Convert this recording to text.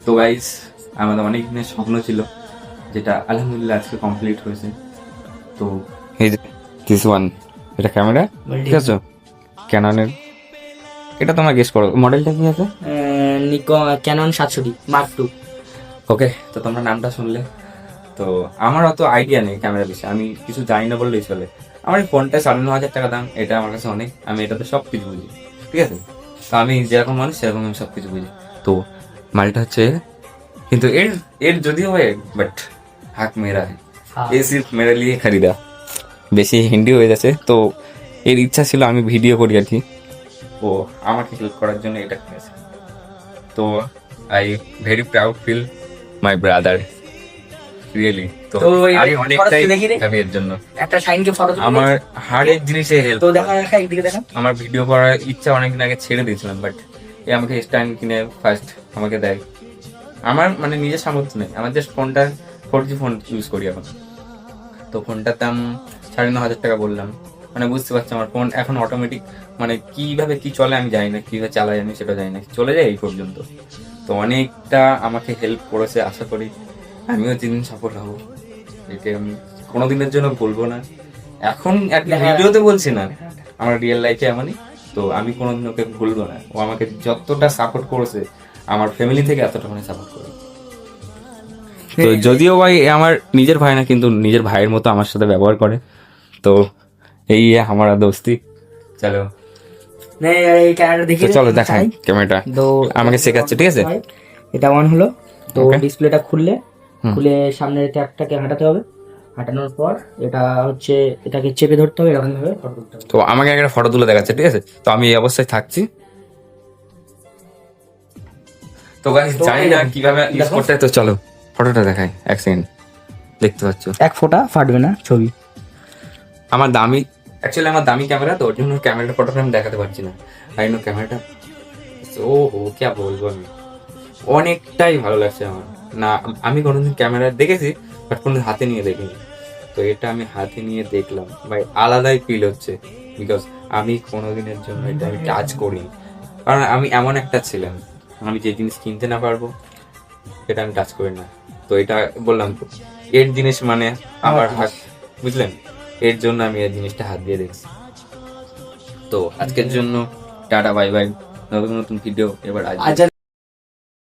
তো গাইস, আমাদের অনেক দিনের স্বপ্ন ছিল, যেটা আলহামদুলিল্লাহ আজকে কমপ্লিট হয়েছে। তো এই যে দিস ওয়ান, এটা ক্যামেরা, ঠিক আছে, ক্যাননের। এটা তোমরা গেস করো, মডেলটা কি আছে? Canon 700D mark two. ওকে, তো তোমরা নামটা শুনলে। তো আমার অত আইডিয়া নেই ক্যামেরা বিষয়ে, আমি কিছু জানি না বললেই চলে। আমার এই ফোনটা 9,500 টাকা দাম, এটা আমার কাছে অনেক। আমি এটাতে সব কিছু বুঝি, ঠিক আছে। তো আমি যেরকম মানুষ সেরকম আমি সব কিছু বুঝি। তো মালটা হচ্ছে, কিন্তু এর এর যদিও হয়, বাট হাক মেরা है, ये सिर्फ मेरे लिए खरीदा। বেশি হিন্দি হয়ে যাচ্ছে। তো এর ইচ্ছা ছিল আমি ভিডিও করি আর কি, ও আমাকে হেল্প করার জন্য এটা কিনেছে। তো I very proud feel my brother, really. তো তো এবার আমি অনেকটাই ফটোতে দেখি রে। হ্যাপি এর জন্য। একটা শাইনকে ফটো তুলে আমার হার এক জিনিসে হেল্প। তো দেখা দেখা একদিকে দেখা। আমার ভিডিও করার ইচ্ছা অনেকদিন আগে ছেড়ে দিয়েছিলাম, বাট এ আমাকে স্ট্যান্ড কিনে ফার্স্ট আমাকে দেয়। আমার মানে নিজের সামর্থ্য নেই, আমার জাস্ট ফোনটা 4G ফোন ইউজ করি এখন। তো ফোনটার দাম 9,500 টাকা বললাম। মানে বুঝতে পারছি আমার ফোন এখন অটোমেটিক, মানে কিভাবে কি চলে আমি জানি না, কিভাবে চালাই আমি সেটা জানি না, চলে যায় এই পর্যন্ত। তো অনেকটা আমাকে হেল্প করেছে, আশা করি আমিও যেদিন সফল হব একে আমি কোনোদিনের জন্য বলবো না। এখন এক ভিডিওতে বলছি না, আমার রিয়েল লাইফে এমনই। তো আমি কোনোদিন ওকে ভুলবো না, ও আমাকে যতটা সাপোর্ট করেছে আমার ফ্যামিলি থেকে এতটা মানে সাপোর্ট করে। তো যদিও ভাই এ আমার নিজের ভাই না, কিন্তু নিজের ভাইয়ের মতো আমার সাথে ব্যবহার করে। তো এই हमारा दोस्ती। চলো এই ক্যামেরাটা দেখি তো রে, চলো দেখাই চাই। ক্যামেরাটা, তো আমাকে শেখাচ্ছে, ঠিক আছে। এটা অন হলো। তো Okay. ডিসপ্লেটা খুললে হুম। খুলে সামনের ট্যাবটাকে হাঁটাতে হবে। হাঁটানোর পর এটা হচ্ছে, এটাকে চেপে ধরতে হবে, এরকম ভাবে ফটো তুলতে হবে। তো আমাকে একটা ফটো তুলে দেখাচ্ছে, ঠিক আছে। তো আমি এই অবস্থায় থাকছি। তো গাইস তো জানি এই না দেখো, কিভাবে ইউজ দেখো। করতে হয়, তো চলো ফটোটা দেখাই, এক সেকেন্ড। দেখতে পাচ্ছ এক ফোঁটা ফাটবে না ছবি। আমার দামি, অ্যাকচুয়ালি আমার দামি ক্যামেরা, তো ওর জন্য ক্যামেরাটা ফটোটা আমি দেখাতে পারছি না। আই নো ক্যামেরাটা, ও হো ক্যা বলবো আমি, অনেকটাই ভালো লাগছে আমার। না আমি কোনোদিন ক্যামেরা দেখেছি, বাট কোনোদিন হাতে নিয়ে দেখিনি। তো এটা আমি হাতে নিয়ে দেখলাম ভাই, আলাদাই ফিল হচ্ছে। বিকজ আমি কোনোদিনের জন্য এটা আমি টাচ করি, কারণ আমি এমন একটা ছিলাম, আমি যে জিনিস কিনতে না পারবো সেটা আমি টাচ করি না। তো এটা বললাম তো, এর জিনিস মানে আমার হাত, বুঝলেন, এর জন্য আমি এই জিনিসটা হাত দিয়ে দেখছি। তো আজকের জন্য টাটা বাই বাই, নতুন নতুন ভিডিও এবার আসবে। আজ